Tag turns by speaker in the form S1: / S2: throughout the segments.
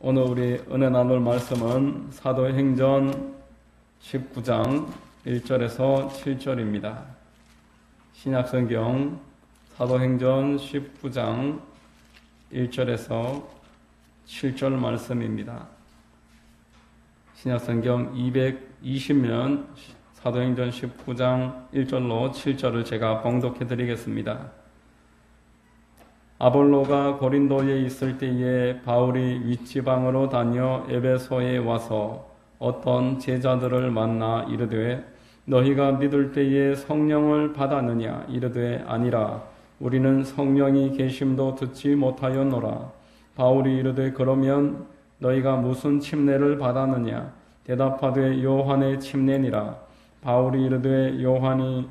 S1: 오늘 우리 은혜 나눌 말씀은 사도행전 19장 1절에서 7절입니다. 신약성경 사도행전 19장 1절에서 7절 말씀입니다. 신약성경 220면 사도행전 19장 1절로 7절을 제가 봉독해 드리겠습니다. 아볼로가 고린도에 있을 때에 바울이 윗지방으로 다녀 에베소에 와서 어떤 제자들을 만나 이르되 너희가 믿을 때에 성령을 받았느냐? 이르되 아니라 우리는 성령이 계심도 듣지 못하였노라. 바울이 이르되 그러면 너희가 무슨 침례를 받았느냐? 대답하되 요한의 침례니라. 바울이 이르되 요한이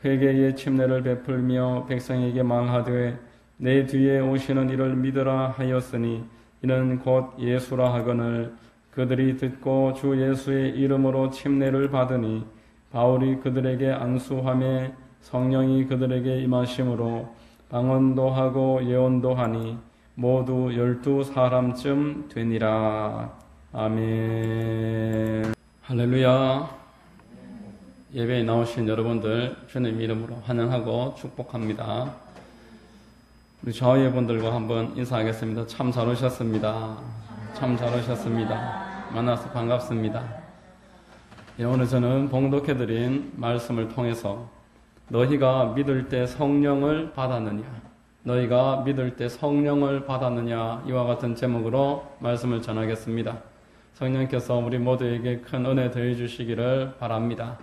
S1: 회개의 침례를 베풀며 백성에게 말하되 내 뒤에 오시는 이를 믿으라 하였으니 이는 곧 예수라 하거늘 그들이 듣고 주 예수의 이름으로 침례를 받으니 바울이 그들에게 안수하매 성령이 그들에게 임하심으로 방언도 하고 예언도 하니 모두 12사람쯤 되니라. 아멘. 할렐루야. 예배에 나오신 여러분들 주님 이름으로 환영하고 축복합니다. 우리 좌우의 분들과 한번 인사하겠습니다. 참 잘 오셨습니다. 참 잘 오셨습니다. 만나서 반갑습니다. 오늘 저는 봉독해드린 말씀을 통해서 너희가 믿을 때 성령을 받았느냐? 너희가 믿을 때 성령을 받았느냐? 이와 같은 제목으로 말씀을 전하겠습니다. 성령께서 우리 모두에게 큰 은혜 더해주시기를 바랍니다.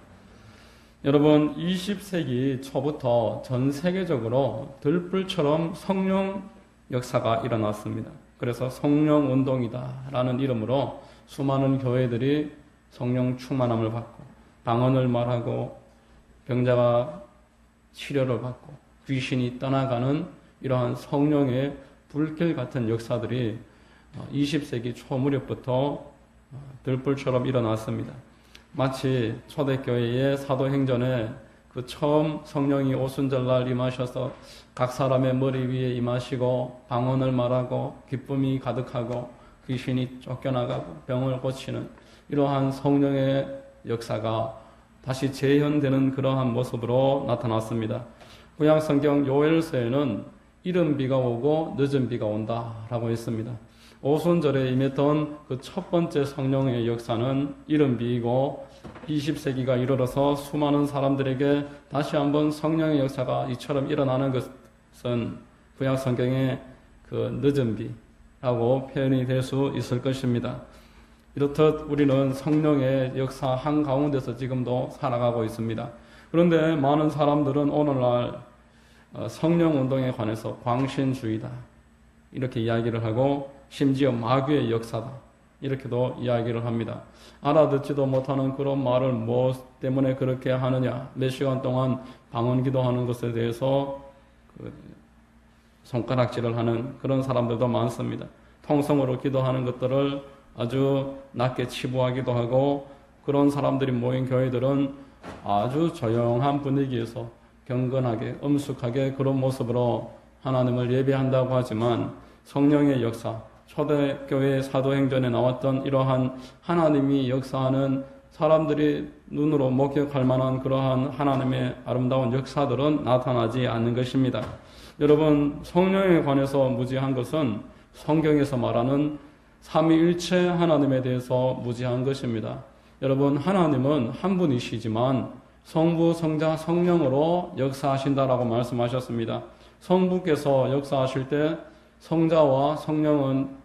S1: 여러분, 20세기 초부터 전 세계적으로 들불처럼 성령 역사가 일어났습니다. 그래서 성령 운동이다 라는 이름으로 수많은 교회들이 성령 충만함을 받고 방언을 말하고 병자가 치료를 받고 귀신이 떠나가는 이러한 성령의 불길 같은 역사들이 20세기 초 무렵부터 들불처럼 일어났습니다. 마치 초대교회의 사도행전에 그 처음 성령이 오순절날 임하셔서 각 사람의 머리 위에 임하시고 방언을 말하고 기쁨이 가득하고 귀신이 쫓겨나가고 병을 고치는 이러한 성령의 역사가 다시 재현되는 그러한 모습으로 나타났습니다. 구약성경 요엘서에는 이른 비가 오고 늦은 비가 온다라고 했습니다. 오순절에 임했던 그 첫 번째 성령의 역사는 이른 비이고 20세기가 이르러서 수많은 사람들에게 다시 한번 성령의 역사가 이처럼 일어나는 것은 구약 성경의 그 늦은 비라고 표현이 될 수 있을 것입니다. 이렇듯 우리는 성령의 역사 한가운데서 지금도 살아가고 있습니다. 그런데 많은 사람들은 오늘날 성령 운동에 관해서 광신주의다 이렇게 이야기를 하고 심지어 마귀의 역사다 이렇게도 이야기를 합니다. 알아듣지도 못하는 그런 말을 무엇 때문에 그렇게 하느냐, 몇 시간 동안 방언 기도하는 것에 대해서 손가락질을 하는 그런 사람들도 많습니다. 통성으로 기도하는 것들을 아주 낮게 치부하기도 하고 그런 사람들이 모인 교회들은 아주 조용한 분위기에서 경건하게 엄숙하게 그런 모습으로 하나님을 예배한다고 하지만 성령의 역사, 초대교회 사도행전에 나왔던 이러한 하나님이 역사하는 사람들이 눈으로 목격할 만한 그러한 하나님의 아름다운 역사들은 나타나지 않는 것입니다. 여러분, 성령에 관해서 무지한 것은 성경에서 말하는 삼위일체 하나님에 대해서 무지한 것입니다. 여러분, 하나님은 한 분이시지만 성부, 성자, 성령으로 역사하신다라고 말씀하셨습니다. 성부께서 역사하실 때 성자와 성령은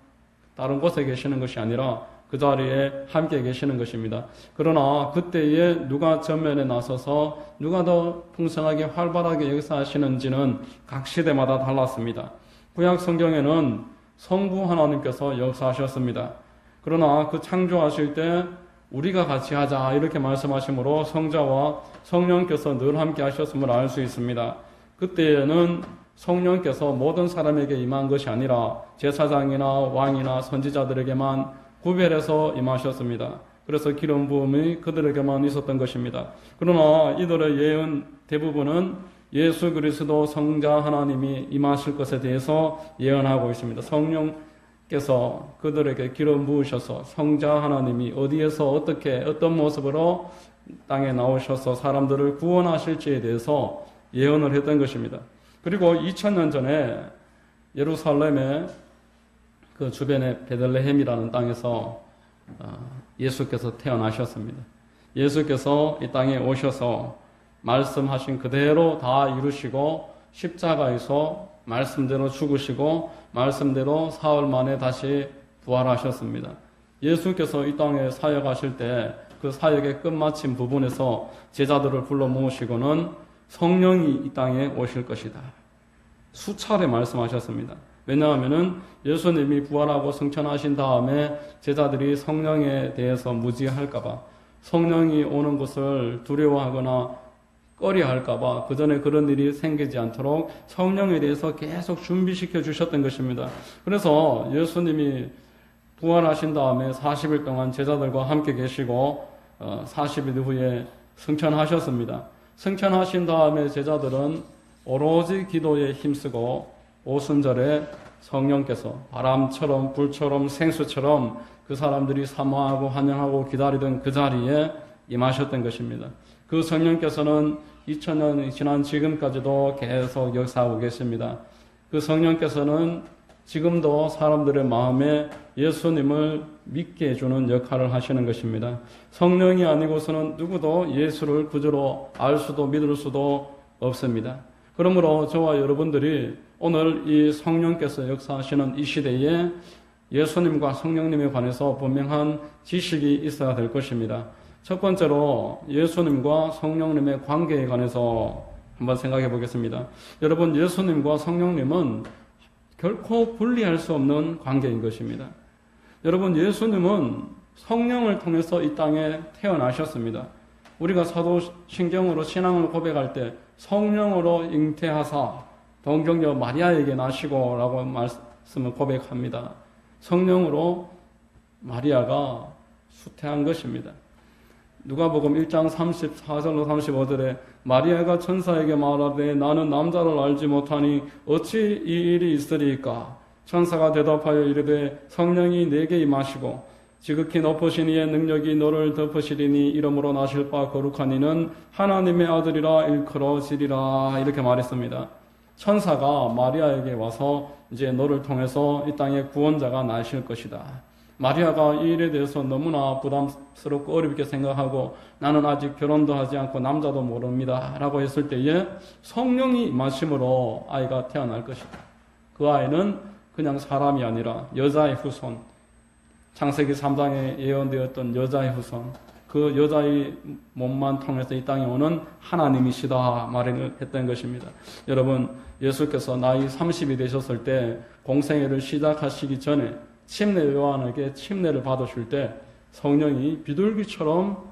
S1: 다른 곳에 계시는 것이 아니라 그 자리에 함께 계시는 것입니다. 그러나 그때에 누가 전면에 나서서 누가 더 풍성하게 활발하게 역사하시는지는 각 시대마다 달랐습니다. 구약 성경에는 성부 하나님께서 역사하셨습니다. 그러나 그 창조하실 때 우리가 같이 하자 이렇게 말씀하시므로 성자와 성령께서 늘 함께 하셨음을 알 수 있습니다. 그때에는 성령께서 모든 사람에게 임한 것이 아니라 제사장이나 왕이나 선지자들에게만 구별해서 임하셨습니다. 그래서 기름 부음이 그들에게만 있었던 것입니다. 그러나 이들의 예언 대부분은 예수 그리스도 성자 하나님이 임하실 것에 대해서 예언하고 있습니다. 성령 께서 그들에게 기름 부으셔서 성자 하나님이 어디에서 어떻게 어떤 모습으로 땅에 나오셔서 사람들을 구원하실지에 대해서 예언을 했던 것입니다. 그리고 2000년 전에 예루살렘의 그 주변의 베들레헴이라는 땅에서 예수께서 태어나셨습니다. 예수께서 이 땅에 오셔서 말씀하신 그대로 다 이루시고 십자가에서 말씀대로 죽으시고 말씀대로 사흘 만에 다시 부활하셨습니다. 예수께서 이 땅에 사역하실 때 그 사역의 끝마침 부분에서 제자들을 불러 모으시고는 성령이 이 땅에 오실 것이다. 수차례 말씀하셨습니다. 왜냐하면 예수님이 부활하고 승천하신 다음에 제자들이 성령에 대해서 무지할까봐, 성령이 오는 것을 두려워하거나 꺼려할까봐 그 전에 그런 일이 생기지 않도록 성령에 대해서 계속 준비시켜 주셨던 것입니다. 그래서 예수님이 부활하신 다음에 40일 동안 제자들과 함께 계시고 40일 후에 승천하셨습니다. 승천하신 다음에 제자들은 오로지 기도에 힘쓰고 오순절에 성령께서 바람처럼 불처럼 생수처럼 그 사람들이 사모하고 환영하고 기다리던 그 자리에 임하셨던 것입니다. 그 성령께서는 2000년이 지난 지금까지도 계속 역사하고 계십니다. 그 성령께서는 지금도 사람들의 마음에 예수님을 믿게 해주는 역할을 하시는 것입니다. 성령이 아니고서는 누구도 예수를 구주로 알 수도 믿을 수도 없습니다. 그러므로 저와 여러분들이 오늘 이 성령께서 역사하시는 이 시대에 예수님과 성령님에 관해서 분명한 지식이 있어야 될 것입니다. 첫 번째로 예수님과 성령님의 관계에 관해서 한번 생각해 보겠습니다. 여러분, 예수님과 성령님은 결코 분리할 수 없는 관계인 것입니다. 여러분, 예수님은 성령을 통해서 이 땅에 태어나셨습니다. 우리가 사도신경으로 신앙을 고백할 때 성령으로 잉태하사 동정녀 마리아에게 나시고 라고 말씀을 고백합니다. 성령으로 마리아가 수태한 것입니다. 누가복음 1장 34절로 35절에 마리아가 천사에게 말하되 나는 남자를 알지 못하니 어찌 이 일이 있으리이까? 천사가 대답하여 이르되 성령이 내게 임하시고 지극히 높으신 이의 능력이 너를 덮으시리니 이러므로 나실 바 거룩한 이는 하나님의 아들이라 일컬어지리라 이렇게 말했습니다. 천사가 마리아에게 와서 이제 너를 통해서 이 땅에 구원자가 나실 것이다. 마리아가 이 일에 대해서 너무나 부담스럽고 어렵게 생각하고 나는 아직 결혼도 하지 않고 남자도 모릅니다 라고 했을 때에 성령이 임하심으로 아이가 태어날 것이다. 그 아이는 그냥 사람이 아니라 여자의 후손, 창세기 3장에 예언되었던 여자의 후손, 그 여자의 몸만 통해서 이 땅에 오는 하나님이시다 말을 했던 것입니다. 여러분, 예수께서 나이 30이 되셨을 때 공생애를 시작하시기 전에 침례 요한에게 침례를 받으실 때 성령이 비둘기처럼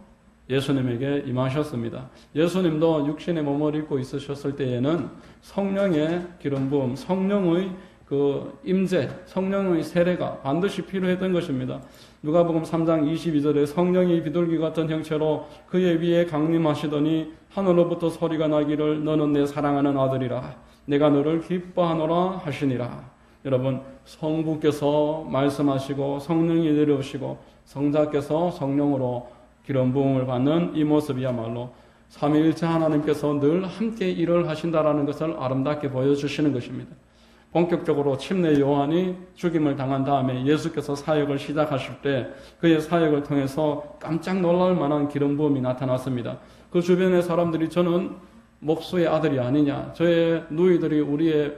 S1: 예수님에게 임하셨습니다. 예수님도 육신의 몸을 입고 있으셨을 때에는 성령의 기름 부음, 성령의 그 임재, 성령의 세례가 반드시 필요했던 것입니다. 누가복음 3장 22절에 성령이 비둘기 같은 형체로 그의 위에 강림하시더니 하늘로부터 소리가 나기를 너는 내 사랑하는 아들이라 내가 너를 기뻐하노라 하시니라. 여러분, 성부께서 말씀하시고 성령이 내려오시고 성자께서 성령으로 기름 부음을 받는 이 모습이야말로 삼위일체 하나님께서 늘 함께 일을 하신다라는 것을 아름답게 보여주시는 것입니다. 본격적으로 침례 요한이 죽임을 당한 다음에 예수께서 사역을 시작하실 때 그의 사역을 통해서 깜짝 놀랄 만한 기름 부음이 나타났습니다. 그 주변의 사람들이 저는 목수의 아들이 아니냐, 저의 누이들이 우리의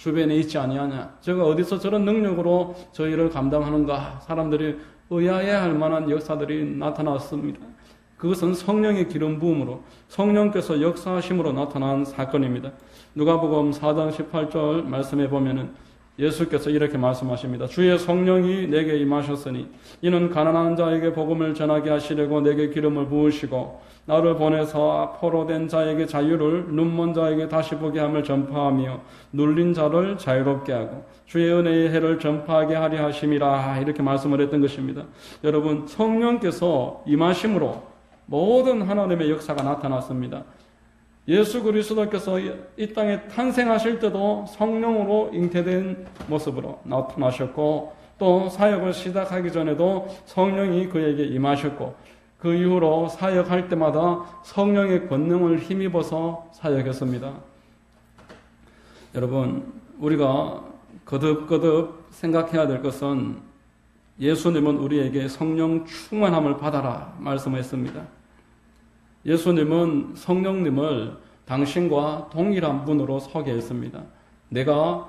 S1: 주변에 있지 아니하냐, 저가 어디서 저런 능력으로 저 일을 감당하는가, 사람들이 의아해할 만한 역사들이 나타났습니다. 그것은 성령의 기름 부음으로 성령께서 역사하심으로 나타난 사건입니다. 누가복음 4장 18절 말씀해 보면은 예수께서 이렇게 말씀하십니다. 주의 성령이 내게 임하셨으니 이는 가난한 자에게 복음을 전하게 하시려고 내게 기름을 부으시고 나를 보내사 포로된 자에게 자유를, 눈먼 자에게 다시 보게 함을 전파하며 눌린 자를 자유롭게 하고 주의 은혜의 해를 전파하게 하려 하심이라 이렇게 말씀을 했던 것입니다. 여러분, 성령께서 임하심으로 모든 하나님의 역사가 나타났습니다. 예수 그리스도께서 이 땅에 탄생하실 때도 성령으로 잉태된 모습으로 나타나셨고, 또 사역을 시작하기 전에도 성령이 그에게 임하셨고, 그 이후로 사역할 때마다 성령의 권능을 힘입어서 사역했습니다. 여러분, 우리가 거듭거듭 생각해야 될 것은 예수님은 우리에게 성령 충만함을 받아라 말씀했습니다. 예수님은 성령님을 당신과 동일한 분으로 서게 했습니다. 내가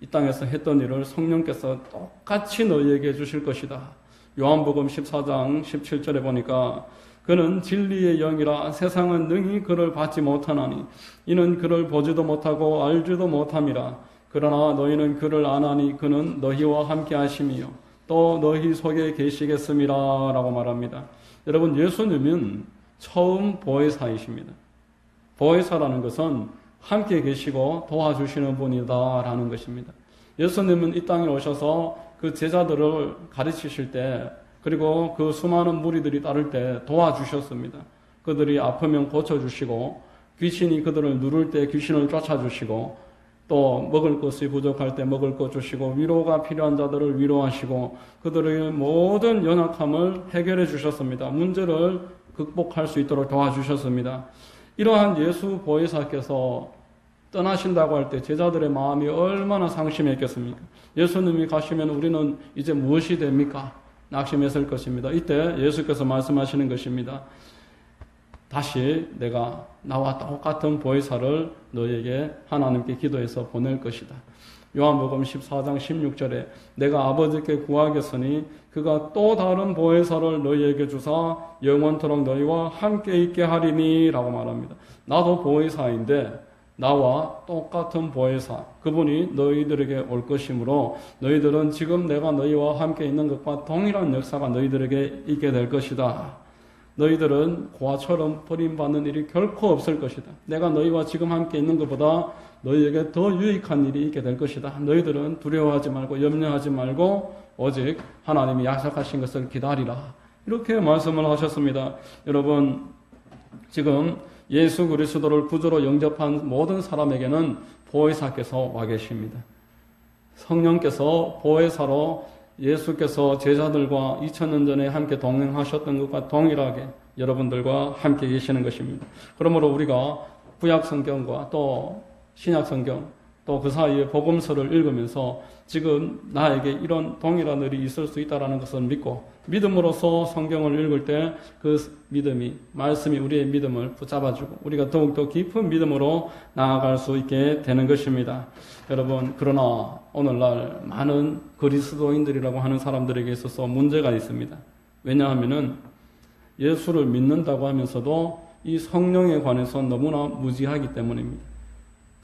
S1: 이 땅에서 했던 일을 성령께서 똑같이 너희에게 주실 것이다. 요한복음 14장 17절에 보니까 그는 진리의 영이라 세상은 능히 그를 받지 못하나니 이는 그를 보지도 못하고 알지도 못함이라. 그러나 너희는 그를 아나니 그는 너희와 함께 하심이요 또 너희 속에 계시겠음이라 라고 말합니다. 여러분, 예수님은 처음 보혜사이십니다. 보혜사라는 것은 함께 계시고 도와주시는 분이다 라는 것입니다. 예수님은 이 땅에 오셔서 그 제자들을 가르치실 때, 그리고 그 수많은 무리들이 따를 때 도와주셨습니다. 그들이 아프면 고쳐주시고, 귀신이 그들을 누를 때 귀신을 쫓아주시고, 또 먹을 것이 부족할 때 먹을 것 주시고, 위로가 필요한 자들을 위로하시고, 그들의 모든 연약함을 해결해 주셨습니다. 문제를 극복할 수 있도록 도와주셨습니다. 이러한 예수 보혜사께서 떠나신다고 할 때 제자들의 마음이 얼마나 상심했겠습니까? 예수님이 가시면 우리는 이제 무엇이 됩니까? 낙심했을 것입니다. 이때 예수께서 말씀하시는 것입니다. 다시 내가 나와 똑같은 보혜사를 너에게 하나님께 기도해서 보낼 것이다. 요한복음 14장 16절에 내가 아버지께 구하겠으니 그가 또 다른 보혜사를 너희에게 주사 영원토록 너희와 함께 있게 하리니 라고 말합니다. 나도 보혜사인데 나와 똑같은 보혜사, 그분이 너희들에게 올 것이므로 너희들은 지금 내가 너희와 함께 있는 것과 동일한 역사가 너희들에게 있게 될 것이다. 너희들은 고아처럼 버림받는 일이 결코 없을 것이다. 내가 너희와 지금 함께 있는 것보다 너희에게 더 유익한 일이 있게 될 것이다. 너희들은 두려워하지 말고 염려하지 말고 오직 하나님이 약속하신 것을 기다리라. 이렇게 말씀을 하셨습니다. 여러분, 지금 예수 그리스도를 구주로 영접한 모든 사람에게는 보혜사께서 와 계십니다. 성령께서 보혜사로 예수께서 제자들과 2000년 전에 함께 동행하셨던 것과 동일하게 여러분들과 함께 계시는 것입니다. 그러므로 우리가 구약 성경과 또 신약 성경 또 그 사이에 복음서를 읽으면서 지금 나에게 이런 동일한 일이 있을 수 있다는 것을 믿고 믿음으로써 성경을 읽을 때 그 믿음이, 말씀이 우리의 믿음을 붙잡아주고 우리가 더욱더 깊은 믿음으로 나아갈 수 있게 되는 것입니다. 여러분, 그러나 오늘날 많은 그리스도인들이라고 하는 사람들에게 있어서 문제가 있습니다. 왜냐하면은 예수를 믿는다고 하면서도 이 성령에 관해서 너무나 무지하기 때문입니다.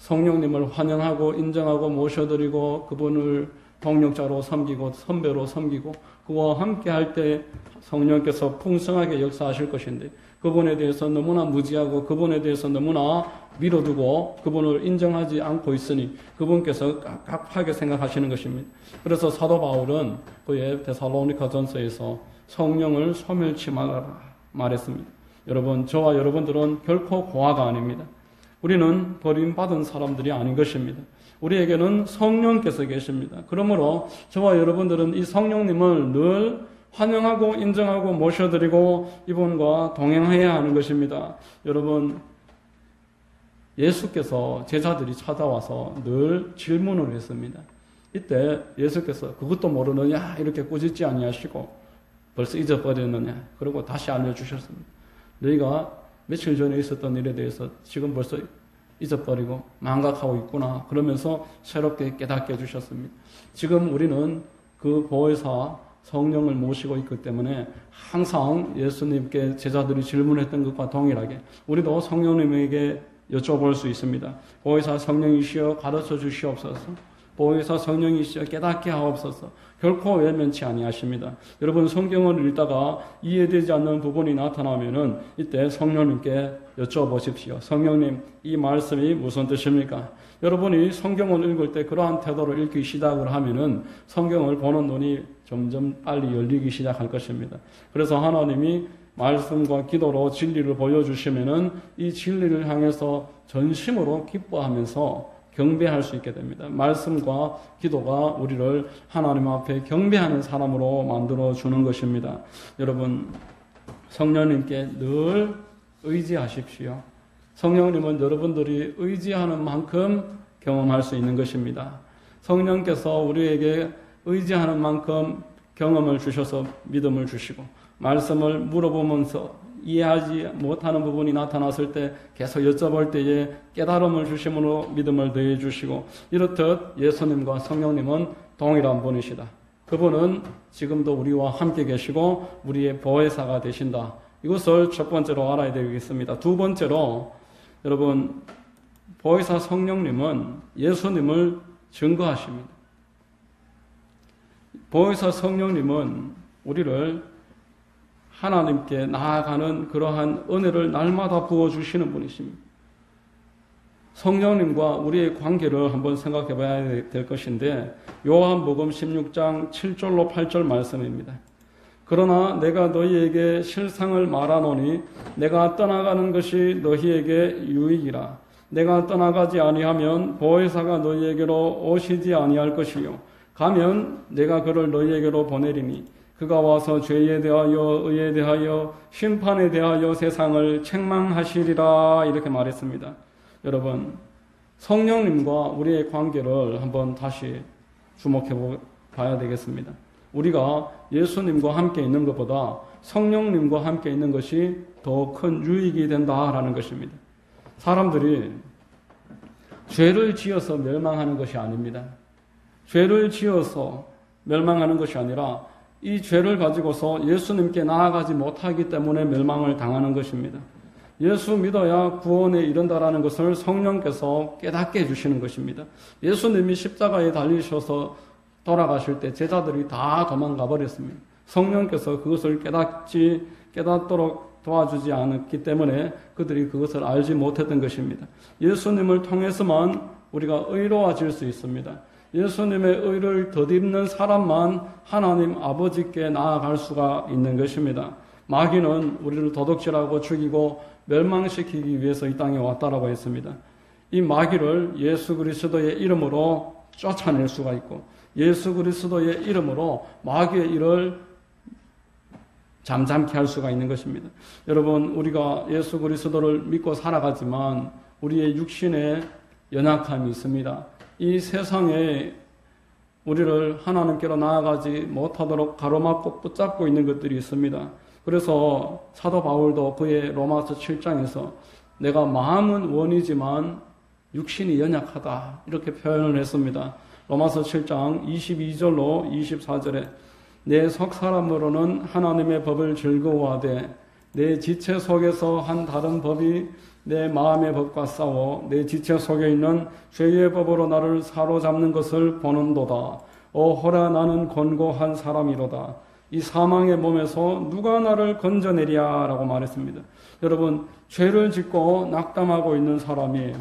S1: 성령님을 환영하고 인정하고 모셔드리고 그분을 동력자로 섬기고 선배로 섬기고 그와 함께 할 때 성령께서 풍성하게 역사하실 것인데 그분에 대해서 너무나 무지하고 그분에 대해서 너무나 미뤄두고 그분을 인정하지 않고 있으니 그분께서 깝깝하게 생각하시는 것입니다. 그래서 사도 바울은 그의 데살로니가 전서에서 성령을 소멸치 말아라 말했습니다. 여러분, 저와 여러분들은 결코 고아가 아닙니다. 우리는 버림받은 사람들이 아닌 것입니다. 우리에게는 성령께서 계십니다. 그러므로 저와 여러분들은 이 성령님을 늘 환영하고 인정하고 모셔드리고 이분과 동행해야 하는 것입니다. 여러분, 예수께서 제자들이 찾아와서 늘 질문을 했습니다. 이때 예수께서 그것도 모르느냐 이렇게 꾸짖지 아니하시고 벌써 잊어버렸느냐 그러고 다시 알려주셨습니다. 너희가 며칠 전에 있었던 일에 대해서 지금 벌써 잊어버리고 망각하고 있구나 그러면서 새롭게 깨닫게 해주셨습니다. 지금 우리는 그 보혜사 성령을 모시고 있기 때문에 항상 예수님께 제자들이 질문했던 것과 동일하게 우리도 성령님에게 여쭤볼 수 있습니다. 보혜사 성령이시여 가르쳐 주시옵소서. 보혜사 성령이시여 깨닫게 하옵소서. 결코 외면치 아니하십니다. 여러분, 성경을 읽다가 이해되지 않는 부분이 나타나면은 이때 성령님께 여쭤보십시오. 성령님, 이 말씀이 무슨 뜻입니까? 여러분이 성경을 읽을 때 그러한 태도로 읽기 시작을 하면은 성경을 보는 눈이 점점 빨리 열리기 시작할 것입니다. 그래서 하나님이 말씀과 기도로 진리를 보여주시면은 이 진리를 향해서 전심으로 기뻐하면서 경배할 수 있게 됩니다. 말씀과 기도가 우리를 하나님 앞에 경배하는 사람으로 만들어 주는 것입니다. 여러분, 성령님께 늘 의지하십시오. 성령님은 여러분들이 의지하는 만큼 경험할 수 있는 것입니다. 성령께서 우리에게 의지하는 만큼 경험을 주셔서 믿음을 주시고, 말씀을 물어보면서 이해하지 못하는 부분이 나타났을 때 계속 여쭤볼 때에 깨달음을 주심으로 믿음을 더해 주시고, 이렇듯 예수님과 성령님은 동일한 분이시다. 그분은 지금도 우리와 함께 계시고 우리의 보혜사가 되신다. 이것을 첫 번째로 알아야 되겠습니다. 두 번째로, 여러분, 보혜사 성령님은 예수님을 증거하십니다. 보혜사 성령님은 우리를 하나님께 나아가는 그러한 은혜를 날마다 부어주시는 분이십니다. 성령님과 우리의 관계를 한번 생각해 봐야 될 것인데, 요한복음 16장 7절로 8절 말씀입니다. 그러나 내가 너희에게 실상을 말하노니 내가 떠나가는 것이 너희에게 유익이라. 내가 떠나가지 아니하면 보혜사가 너희에게로 오시지 아니할 것이요, 가면 내가 그를 너희에게로 보내리니 그가 와서 죄에 대하여 의에 대하여 심판에 대하여 세상을 책망하시리라. 이렇게 말했습니다. 여러분, 성령님과 우리의 관계를 한번 다시 주목해 봐야 되겠습니다. 우리가 예수님과 함께 있는 것보다 성령님과 함께 있는 것이 더 큰 유익이 된다라는 것입니다. 사람들이 죄를 지어서 멸망하는 것이 아닙니다. 죄를 지어서 멸망하는 것이 아니라 이 죄를 가지고서 예수님께 나아가지 못하기 때문에 멸망을 당하는 것입니다. 예수 믿어야 구원에 이른다라는 것을 성령께서 깨닫게 해주시는 것입니다. 예수님이 십자가에 달리셔서 돌아가실 때 제자들이 다 도망가 버렸습니다. 성령께서 그것을 깨닫도록 도와주지 않았기 때문에 그들이 그것을 알지 못했던 것입니다. 예수님을 통해서만 우리가 의로워질 수 있습니다. 예수님의 의를 덧입는 사람만 하나님 아버지께 나아갈 수가 있는 것입니다. 마귀는 우리를 도둑질하고 죽이고 멸망시키기 위해서 이 땅에 왔다라고 했습니다. 이 마귀를 예수 그리스도의 이름으로 쫓아낼 수가 있고, 예수 그리스도의 이름으로 마귀의 일을 잠잠케 할 수가 있는 것입니다. 여러분, 우리가 예수 그리스도를 믿고 살아가지만 우리의 육신에 연약함이 있습니다. 이 세상에 우리를 하나님께로 나아가지 못하도록 가로막고 붙잡고 있는 것들이 있습니다. 그래서 사도 바울도 그의 로마서 7장에서 내가 마음은 원이지만 육신이 연약하다, 이렇게 표현을 했습니다. 로마서 7장 22절로 24절에 내 속사람으로는 하나님의 법을 즐거워하되 내 지체 속에서 한 다른 법이 내 마음의 법과 싸워 내 지체 속에 있는 죄의 법으로 나를 사로잡는 것을 보는도다. 오호라, 나는 곤고한 사람이로다. 이 사망의 몸에서 누가 나를 건져내랴 라고 말했습니다. 여러분, 죄를 짓고 낙담하고 있는 사람이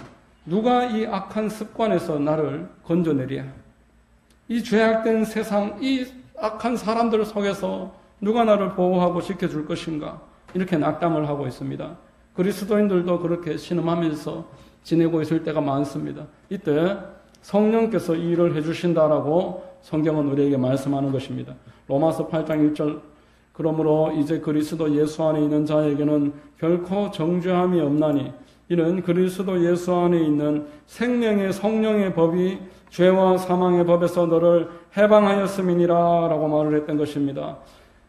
S1: 누가 이 악한 습관에서 나를 건져내랴, 이 죄악된 세상, 이 악한 사람들 속에서 누가 나를 보호하고 지켜줄 것인가, 이렇게 낙담을 하고 있습니다. 그리스도인들도 그렇게 신음하면서 지내고 있을 때가 많습니다. 이때 성령께서 이 일을 해주신다라고 성경은 우리에게 말씀하는 것입니다. 로마서 8장 1절, 그러므로 이제 그리스도 예수 안에 있는 자에게는 결코 정죄함이 없나니 이는 그리스도 예수 안에 있는 생명의 성령의 법이 죄와 사망의 법에서 너를 해방하였음이니라 라고 말을 했던 것입니다.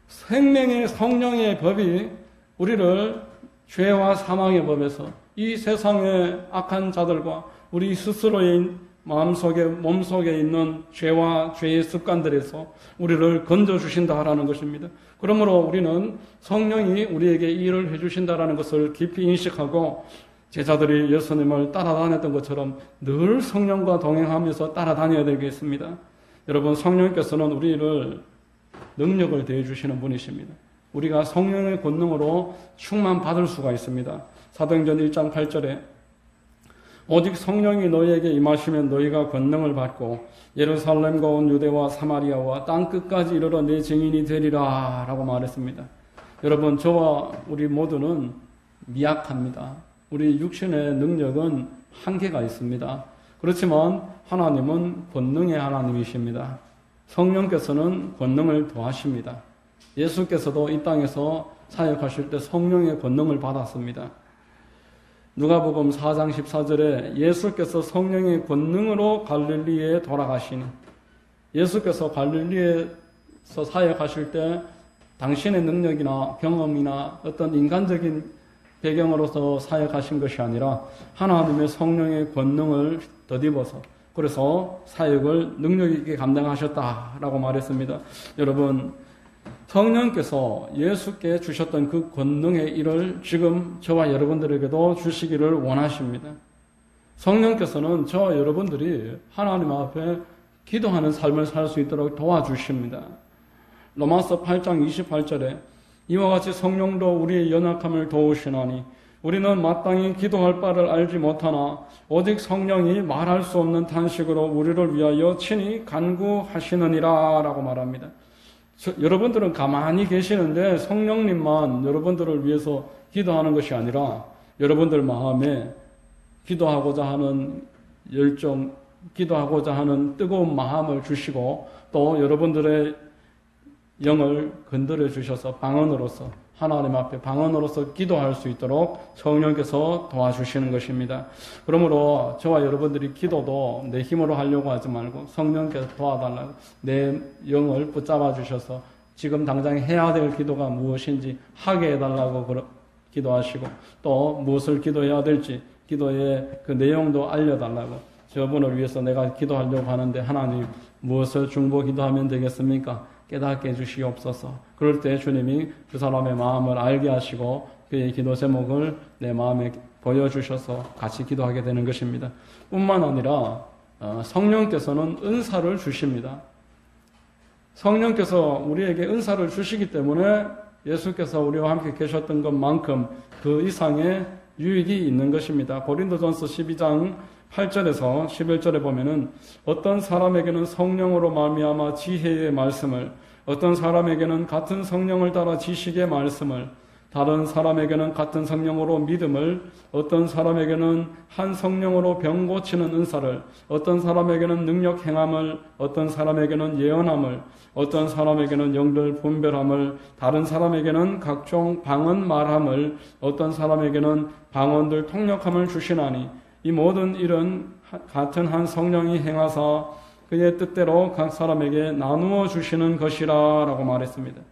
S1: 생명의 성령의 법이 우리를 죄와 사망의 법에서, 이 세상의 악한 자들과 우리 스스로의 마음속에, 몸속에 있는 죄와 죄의 습관들에서 우리를 건져주신다라는 것입니다. 그러므로 우리는 성령이 우리에게 이 일을 해주신다라는 것을 깊이 인식하고, 제자들이 예수님을 따라다녔던 것처럼 늘 성령과 동행하면서 따라다녀야 되겠습니다. 여러분, 성령께서는 우리를 능력을 대해주시는 분이십니다. 우리가 성령의 권능으로 충만받을 수가 있습니다. 사도행전 1장 8절에 오직 성령이 너희에게 임하시면 너희가 권능을 받고 예루살렘과 온 유대와 사마리아와 땅끝까지 이르러 내 증인이 되리라 라고 말했습니다. 여러분, 저와 우리 모두는 미약합니다. 우리 육신의 능력은 한계가 있습니다. 그렇지만 하나님은 권능의 하나님이십니다. 성령께서는 권능을 더하십니다. 예수께서도 이 땅에서 사역하실 때 성령의 권능을 받았습니다. 누가복음 4장 14절에 예수께서 성령의 권능으로 갈릴리에 돌아가시니, 예수께서 갈릴리에서 사역하실 때 당신의 능력이나 경험이나 어떤 인간적인 배경으로서 사역하신 것이 아니라 하나님의 성령의 권능을 덧입어서, 그래서 사역을 능력 있게 감당하셨다라고 말했습니다. 여러분, 성령께서 예수께 주셨던 그 권능의 일을 지금 저와 여러분들에게도 주시기를 원하십니다. 성령께서는 저와 여러분들이 하나님 앞에 기도하는 삶을 살 수 있도록 도와주십니다. 로마서 8장 28절에 이와 같이 성령도 우리의 연약함을 도우시나니 우리는 마땅히 기도할 바를 알지 못하나 오직 성령이 말할 수 없는 탄식으로 우리를 위하여 친히 간구하시느니라 라고 말합니다. 여러분들은 가만히 계시는데 성령님만 여러분들을 위해서 기도하는 것이 아니라 여러분들 마음에 기도하고자 하는 열정, 기도하고자 하는 뜨거운 마음을 주시고 또 여러분들의 영을 건드려 주셔서 방언으로서, 하나님 앞에 방언으로서 기도할 수 있도록 성령께서 도와주시는 것입니다. 그러므로 저와 여러분들이 기도도 내 힘으로 하려고 하지 말고 성령께서 도와달라고 내 영을 붙잡아 주셔서 지금 당장 해야 될 기도가 무엇인지 하게 해달라고 기도하시고 또 무엇을 기도해야 될지 기도의 그 내용도 알려달라고, 저분을 위해서 내가 기도하려고 하는데 하나님 무엇을 중보 기도하면 되겠습니까? 깨닫게 해주시옵소서. 그럴 때 주님이 그 사람의 마음을 알게 하시고 그의 기도 제목을 내 마음에 보여주셔서 같이 기도하게 되는 것입니다. 뿐만 아니라 성령께서는 은사를 주십니다. 성령께서 우리에게 은사를 주시기 때문에 예수께서 우리와 함께 계셨던 것만큼 그 이상의 유익이 있는 것입니다. 고린도전서 12장 8절에서 11절에 보면은 어떤 사람에게는 성령으로 말미암아 지혜의 말씀을, 어떤 사람에게는 같은 성령을 따라 지식의 말씀을, 다른 사람에게는 같은 성령으로 믿음을, 어떤 사람에게는 한 성령으로 병 고치는 은사를, 어떤 사람에게는 능력 행함을, 어떤 사람에게는 예언함을, 어떤 사람에게는 영들 분별함을, 다른 사람에게는 각종 방언 말함을, 어떤 사람에게는 방언들 통역함을 주시나니 이 모든 일은 같은 한 성령이 행하사 그의 뜻대로 각 사람에게 나누어 주시는 것이라 라고 말했습니다.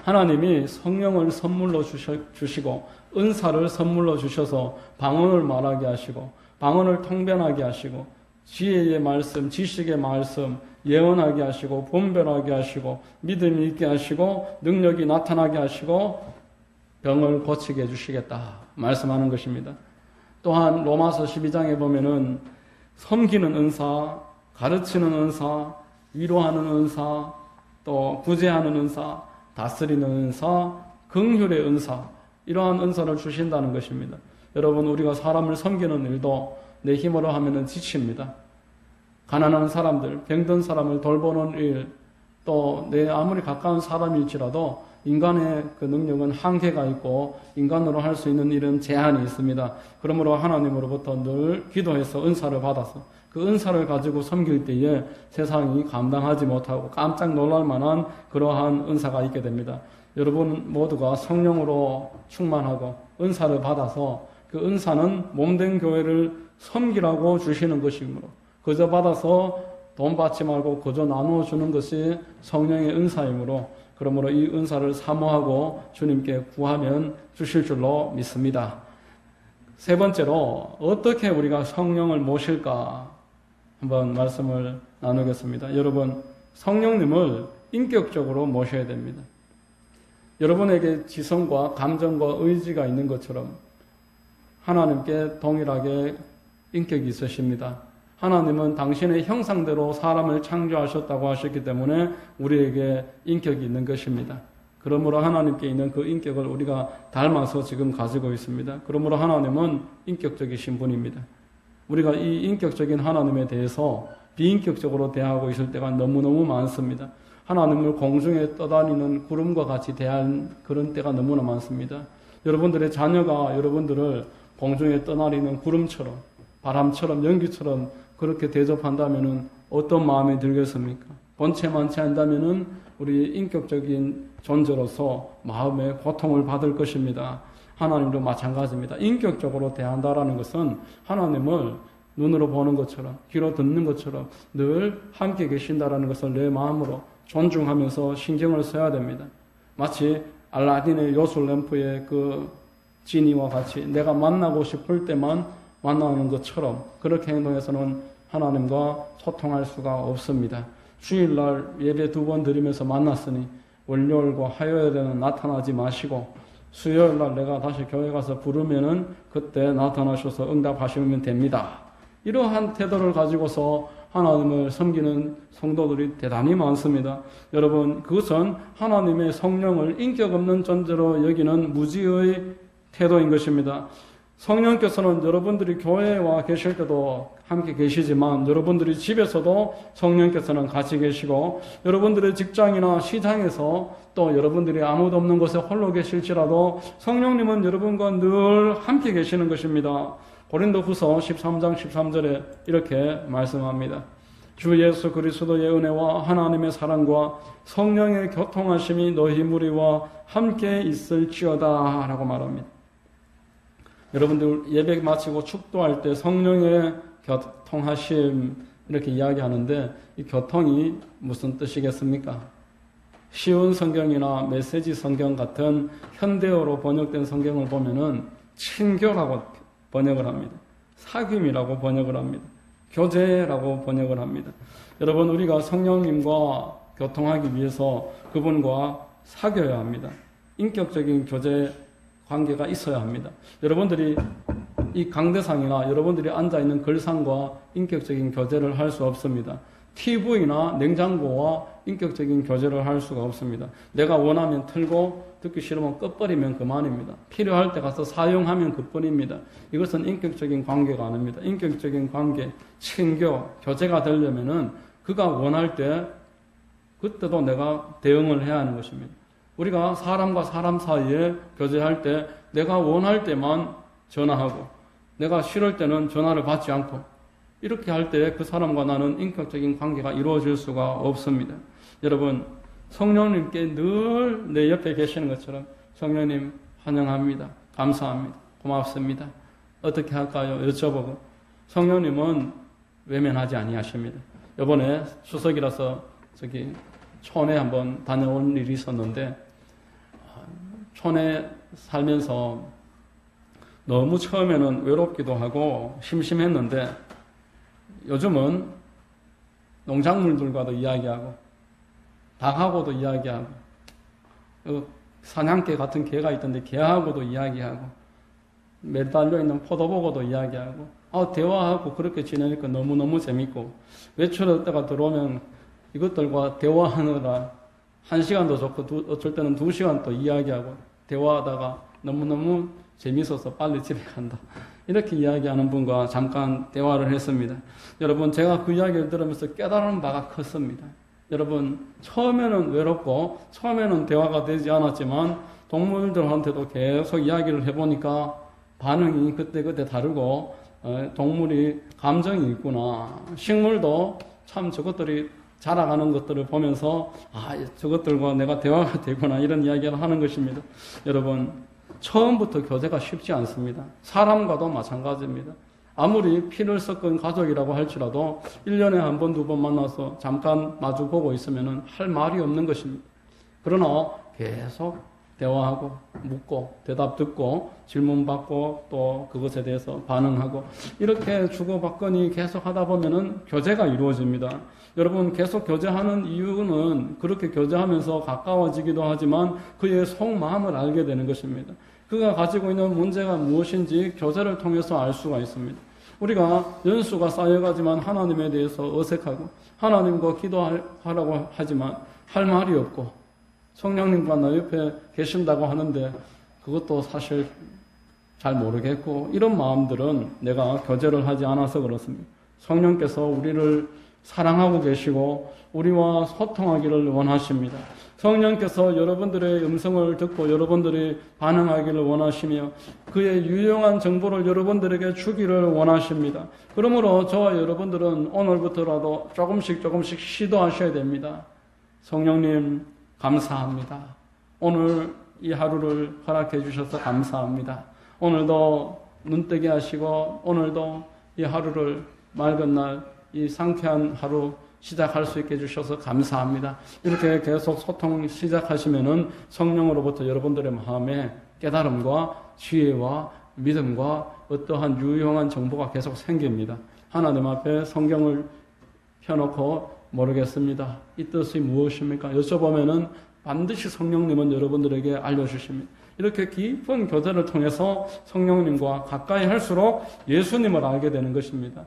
S1: 하나님이 성령을 선물로 주시고 은사를 선물로 주셔서 방언을 말하게 하시고 방언을 통변하게 하시고 지혜의 말씀, 지식의 말씀, 예언하게 하시고 분별하게 하시고 믿음이 있게 하시고 능력이 나타나게 하시고 병을 고치게 해주시겠다 말씀하는 것입니다. 또한 로마서 12장에 보면은 섬기는 은사, 가르치는 은사, 위로하는 은사, 또 구제하는 은사, 다스리는 은사, 긍휼의 은사, 이러한 은사를 주신다는 것입니다. 여러분, 우리가 사람을 섬기는 일도 내 힘으로 하면은 지칩니다. 가난한 사람들, 병든 사람을 돌보는 일, 또 내 아무리 가까운 사람일지라도 인간의 그 능력은 한계가 있고 인간으로 할 수 있는 일은 제한이 있습니다. 그러므로 하나님으로부터 늘 기도해서 은사를 받아서 그 은사를 가지고 섬길 때에 세상이 감당하지 못하고 깜짝 놀랄 만한 그러한 은사가 있게 됩니다. 여러분 모두가 성령으로 충만하고 은사를 받아서 그 은사는 몸된 교회를 섬기라고 주시는 것이므로 그저 받아서 돈 받지 말고 그저 나누어 주는 것이 성령의 은사이므로 그러므로 이 은사를 사모하고 주님께 구하면 주실 줄로 믿습니다. 세 번째로 어떻게 우리가 성령을 모실까 한번 말씀을 나누겠습니다. 여러분, 성령님을 인격적으로 모셔야 됩니다. 여러분에게 지성과 감정과 의지가 있는 것처럼 하나님께 동일하게 인격이 있으십니다. 하나님은 당신의 형상대로 사람을 창조하셨다고 하셨기 때문에 우리에게 인격이 있는 것입니다. 그러므로 하나님께 있는 그 인격을 우리가 닮아서 지금 가지고 있습니다. 그러므로 하나님은 인격적이신 분입니다. 우리가 이 인격적인 하나님에 대해서 비인격적으로 대하고 있을 때가 너무너무 많습니다. 하나님을 공중에 떠다니는 구름과 같이 대한 그런 때가 너무나 많습니다. 여러분들의 자녀가 여러분들을 공중에 떠다니는 구름처럼, 바람처럼, 연기처럼 그렇게 대접한다면은 어떤 마음이 들겠습니까? 본체만치 한다면은 우리 인격적인 존재로서 마음에 고통을 받을 것입니다. 하나님도 마찬가지입니다. 인격적으로 대한다라는 것은 하나님을 눈으로 보는 것처럼, 귀로 듣는 것처럼 늘 함께 계신다라는 것을 내 마음으로 존중하면서 신경을 써야 됩니다. 마치 알라딘의 요술 램프의 그 지니와 같이 내가 만나고 싶을 때만 만나는 것처럼 그렇게 행동해서는 하나님과 소통할 수가 없습니다. 주일날 예배 2번 드리면서 만났으니 월요일과 화요일에는 나타나지 마시고 수요일날 내가 다시 교회 가서 부르면은 그때 나타나셔서 응답하시면 됩니다. 이러한 태도를 가지고서 하나님을 섬기는 성도들이 대단히 많습니다. 여러분, 그것은 하나님의 성령을 인격 없는 존재로 여기는 무지의 태도인 것입니다. 성령께서는 여러분들이 교회에 계실 때도 함께 계시지만 여러분들이 집에서도 성령께서는 같이 계시고 여러분들의 직장이나 시장에서 또 여러분들이 아무도 없는 곳에 홀로 계실지라도 성령님은 여러분과 늘 함께 계시는 것입니다. 고린도후서 13장 13절에 이렇게 말씀합니다. 주 예수 그리스도의 은혜와 하나님의 사랑과 성령의 교통하심이 너희 무리와 함께 있을지어다 라고 말합니다. 여러분들 예배 마치고 축도할 때 성령의 교통하심 이렇게 이야기하는데 이 교통이 무슨 뜻이겠습니까? 쉬운 성경이나 메시지 성경 같은 현대어로 번역된 성경을 보면은 친교라고 번역을 합니다. 사귐이라고 번역을 합니다. 교제라고 번역을 합니다. 여러분, 우리가 성령님과 교통하기 위해서 그분과 사귀어야 합니다. 인격적인 교제 관계가 있어야 합니다. 여러분들이 이 강대상이나 여러분들이 앉아있는 걸상과 인격적인 교제를 할 수 없습니다. TV나 냉장고와 인격적인 교제를 할 수가 없습니다. 내가 원하면 틀고 듣기 싫으면 꺼버리면 그만입니다. 필요할 때 가서 사용하면 그뿐입니다. 이것은 인격적인 관계가 아닙니다. 인격적인 관계, 친교, 교제가 되려면은 그가 원할 때 그때도 내가 대응을 해야 하는 것입니다. 우리가 사람과 사람 사이에 교제할 때 내가 원할 때만 전화하고 내가 싫을 때는 전화를 받지 않고 이렇게 할 때 그 사람과 나는 인격적인 관계가 이루어질 수가 없습니다. 여러분, 성령님께 늘 내 옆에 계시는 것처럼 성령님 환영합니다. 감사합니다. 고맙습니다. 어떻게 할까요? 여쭤보고 성령님은 외면하지 아니하십니다. 이번에 추석이라서 저기 촌에 한번 다녀온 일이 있었는데 촌에 살면서 너무 처음에는 외롭기도 하고 심심했는데 요즘은 농작물들과도 이야기하고 닭하고도 이야기하고 사냥개 같은 개가 있던데 개하고도 이야기하고 매달려 있는 포도보고도 이야기하고 대화하고 그렇게 지내니까 너무너무 재밌고 외출했다가 들어오면 이것들과 대화하느라 1시간도 좋고 어쩔 때는 2시간 또 이야기하고 대화하다가 너무너무 재밌어서 빨리 집에 간다. 이렇게 이야기하는 분과 잠깐 대화를 했습니다. 여러분, 제가 그 이야기를 들으면서 깨달은 바가 컸습니다. 여러분, 처음에는 외롭고 처음에는 대화가 되지 않았지만 동물들한테도 계속 이야기를 해보니까 반응이 그때그때 다르고 동물이 감정이 있구나. 식물도 참 저것들이 자라가는 것들을 보면서 저것들과 내가 대화가 되구나 이런 이야기를 하는 것입니다. 여러분, 처음부터 교제가 쉽지 않습니다. 사람과도 마찬가지입니다. 아무리 피를 섞은 가족이라고 할지라도 1년에 한 번, 2번 만나서 잠깐 마주보고 있으면 할 말이 없는 것입니다. 그러나 계속 대화하고 묻고 대답 듣고 질문 받고 또 그것에 대해서 반응하고 이렇게 주고받거니 계속 하다 보면은 교제가 이루어집니다. 여러분, 계속 교제하는 이유는 그렇게 교제하면서 가까워지기도 하지만 그의 속마음을 알게 되는 것입니다. 그가 가지고 있는 문제가 무엇인지 교제를 통해서 알 수가 있습니다. 우리가 연수가 쌓여가지만 하나님에 대해서 어색하고 하나님과 기도하라고 하지만 할 말이 없고 성령님과 나 옆에 계신다고 하는데 그것도 사실 잘 모르겠고 이런 마음들은 내가 교제를 하지 않아서 그렇습니다. 성령께서 우리를 사랑하고 계시고 우리와 소통하기를 원하십니다. 성령께서 여러분들의 음성을 듣고 여러분들이 반응하기를 원하시며 그의 유용한 정보를 여러분들에게 주기를 원하십니다. 그러므로 저와 여러분들은 오늘부터라도 조금씩 시도하셔야 됩니다. 성령님 감사합니다. 오늘 이 하루를 허락해 주셔서 감사합니다. 오늘도 눈뜨게 하시고 오늘도 이 하루를 맑은 날 이 상쾌한 하루 시작할 수 있게 해주셔서 감사합니다. 이렇게 계속 소통 시작하시면은 성령으로부터 여러분들의 마음에 깨달음과 지혜와 믿음과 어떠한 유용한 정보가 계속 생깁니다. 하나님 앞에 성경을 펴놓고 모르겠습니다. 이 뜻이 무엇입니까? 여쭤보면은 반드시 성령님은 여러분들에게 알려주십니다. 이렇게 깊은 교제를 통해서 성령님과 가까이 할수록 예수님을 알게 되는 것입니다.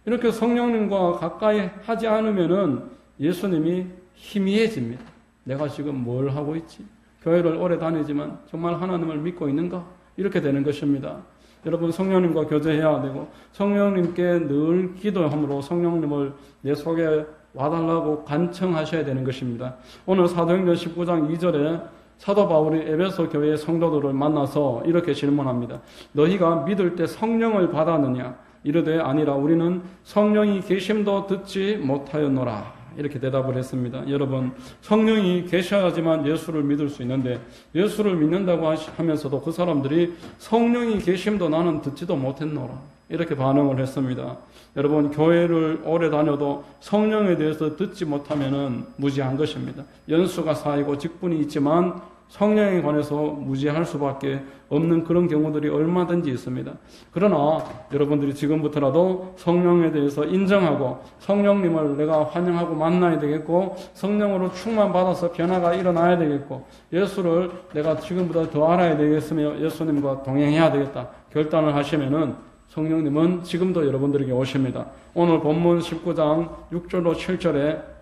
S1: 이렇게 성령님과 가까이 하지 않으면은 예수님이 희미해집니다. 내가 지금 뭘 하고 있지? 교회를 오래 다니지만 정말 하나님을 믿고 있는가? 이렇게 되는 것입니다. 여러분 성령님과 교제해야 되고 성령님께 늘 기도함으로 성령님을 내 속에 와달라고 간청하셔야 되는 것입니다. 오늘 사도행전 19장 2절에 사도 바울이 에베소 교회의 성도들을 만나서 이렇게 질문합니다. 너희가 믿을 때 성령을 받았느냐? 이르되 아니라 우리는 성령이 계심도 듣지 못하였노라. 이렇게 대답을 했습니다. 여러분 성령이 계셔야지만 예수를 믿을 수 있는데 예수를 믿는다고 하면서도 그 사람들이 성령이 계심도 나는 듣지도 못했노라. 이렇게 반응을 했습니다. 여러분 교회를 오래 다녀도 성령에 대해서 듣지 못하면은 무지한 것입니다. 연수가 쌓이고 직분이 있지만 성령에 관해서 무지할 수밖에 없는 그런 경우들이 얼마든지 있습니다. 그러나 여러분들이 지금부터라도 성령에 대해서 인정하고 성령님을 내가 환영하고 만나야 되겠고 성령으로 충만받아서 변화가 일어나야 되겠고 예수를 내가 지금보다 더 알아야 되겠으며 예수님과 동행해야 되겠다 결단을 하시면은 성령님은 지금도 여러분들에게 오십니다. 오늘 본문 19장 6절로 7절에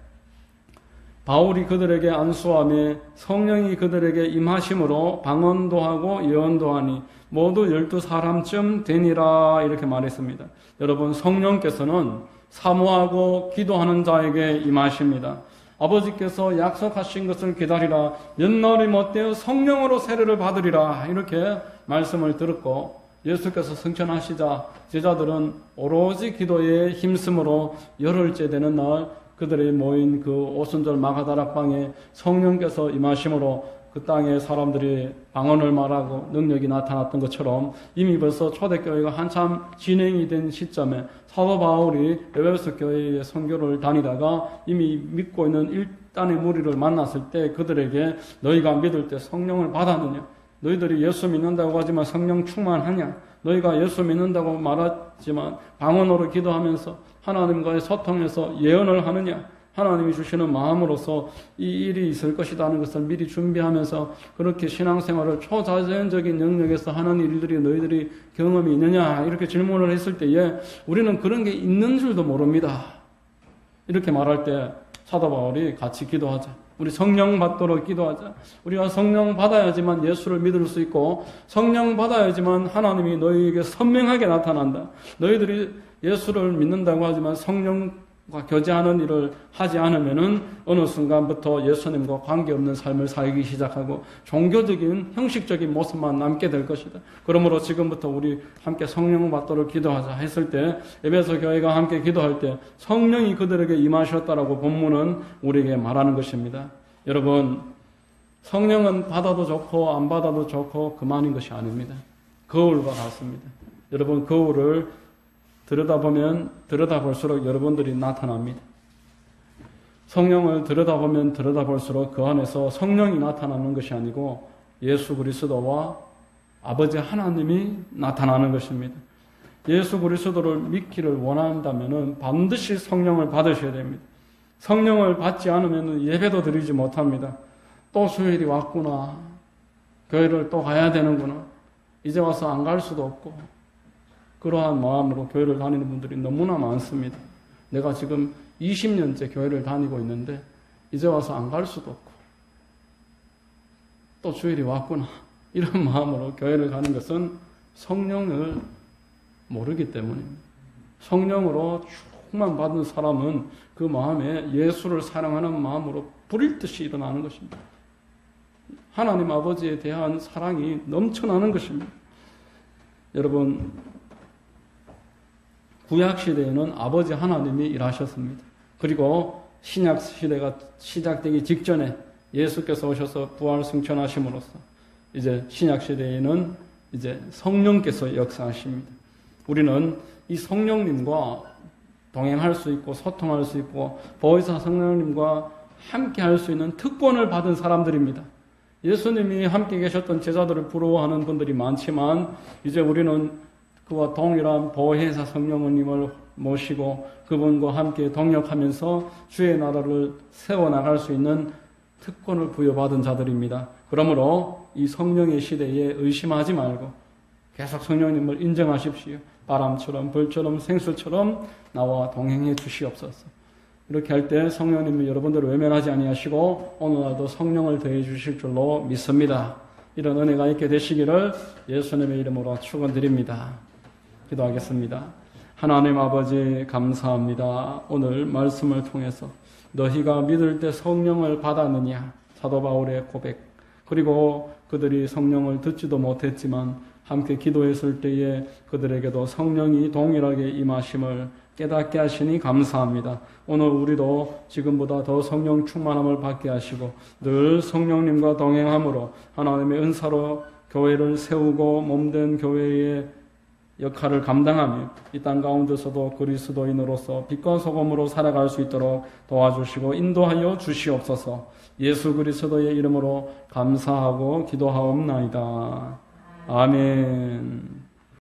S1: 바울이 그들에게 안수하며 성령이 그들에게 임하심으로 방언도 하고 예언도 하니 모두 12사람쯤 되니라 이렇게 말했습니다. 여러분 성령께서는 사모하고 기도하는 자에게 임하십니다. 아버지께서 약속하신 것을 기다리라 옛날이 못되어 성령으로 세례를 받으리라 이렇게 말씀을 들었고 예수께서 승천하시자 제자들은 오로지 기도에 힘쓰므로 열흘째 되는 날 그들이 모인 그 오순절 마가다락방에 성령께서 임하심으로 그 땅에 사람들이 방언을 말하고 능력이 나타났던 것처럼 이미 벌써 초대교회가 한참 진행이 된 시점에 사도 바울이 에베소 교회의 선교를 다니다가 이미 믿고 있는 일단의 무리를 만났을 때 그들에게 너희가 믿을 때 성령을 받았느냐? 너희들이 예수 믿는다고 하지만 성령 충만하냐? 너희가 예수 믿는다고 말하지만 방언으로 기도하면서 하나님과의 소통에서 예언을 하느냐? 하나님이 주시는 마음으로서 이 일이 있을 것이라는 것을 미리 준비하면서 그렇게 신앙생활을 초자연적인 영역에서 하는 일들이 너희들이 경험이 있느냐? 이렇게 질문을 했을 때에 우리는 그런 게 있는 줄도 모릅니다. 이렇게 말할 때 사도 바울이 같이 기도하자. 우리 성령 받도록 기도하자. 우리가 성령 받아야지만 예수를 믿을 수 있고 성령 받아야지만 하나님이 너희에게 선명하게 나타난다. 너희들이 예수를 믿는다고 하지만 성령과 교제하는 일을 하지 않으면은 어느 순간부터 예수님과 관계없는 삶을 살기 시작하고 종교적인 형식적인 모습만 남게 될 것이다. 그러므로 지금부터 우리 함께 성령 받도록 기도하자 했을 때 에베소 교회가 함께 기도할 때 성령이 그들에게 임하셨다라고 본문은 우리에게 말하는 것입니다. 여러분 성령은 받아도 좋고 안 받아도 좋고 그만인 것이 아닙니다. 거울과 같습니다. 여러분 거울을 들여다보면 들여다볼수록 여러분들이 나타납니다. 성령을 들여다보면 들여다볼수록 그 안에서 성령이 나타나는 것이 아니고 예수 그리스도와 아버지 하나님이 나타나는 것입니다. 예수 그리스도를 믿기를 원한다면 반드시 성령을 받으셔야 됩니다. 성령을 받지 않으면 예배도 드리지 못합니다. 또 수요일이 왔구나. 교회를 또 가야 되는구나. 이제 와서 안 갈 수도 없고 그러한 마음으로 교회를 다니는 분들이 너무나 많습니다. 내가 지금 20년째 교회를 다니고 있는데 이제 와서 안 갈 수도 없고 또 주일이 왔구나. 이런 마음으로 교회를 가는 것은 성령을 모르기 때문입니다. 성령으로 복만 받은 사람은 그 마음에 예수를 사랑하는 마음으로 불일 듯이 일어나는 것입니다. 하나님 아버지에 대한 사랑이 넘쳐나는 것입니다. 여러분, 구약시대에는 아버지 하나님이 일하셨습니다. 그리고 신약시대가 시작되기 직전에 예수께서 오셔서 부활 승천하심으로써 이제 신약시대에는 이제 성령께서 역사하십니다. 우리는 이 성령님과 동행할 수 있고 소통할 수 있고 보혜사 성령님과 함께 할 수 있는 특권을 받은 사람들입니다. 예수님이 함께 계셨던 제자들을 부러워하는 분들이 많지만 이제 우리는 그와 동일한 보혜사 성령님을 모시고 그분과 함께 동역하면서 주의 나라를 세워나갈 수 있는 특권을 부여받은 자들입니다. 그러므로 이 성령의 시대에 의심하지 말고 계속 성령님을 인정하십시오. 바람처럼 불처럼 생수처럼 나와 동행해 주시옵소서. 이렇게 할 때 성령님이 여러분들을 외면하지 아니하시고 오늘날도 성령을 더해 주실 줄로 믿습니다. 이런 은혜가 있게 되시기를 예수님의 이름으로 축원드립니다. 기도하겠습니다. 하나님 아버지 감사합니다. 오늘 말씀을 통해서 너희가 믿을 때 성령을 받았느냐, 사도 바울의 고백, 그리고 그들이 성령을 듣지도 못했지만 함께 기도했을 때에 그들에게도 성령이 동일하게 임하심을 깨닫게 하시니 감사합니다. 오늘 우리도 지금보다 더 성령 충만함을 받게 하시고 늘 성령님과 동행함으로 하나님의 은사로 교회를 세우고 몸된 교회의 역할을 감당하며 이 땅 가운데서도 그리스도인으로서 빛과 소금으로 살아갈 수 있도록 도와주시고 인도하여 주시옵소서. 예수 그리스도의 이름으로 감사하고 기도하옵나이다. 아멘.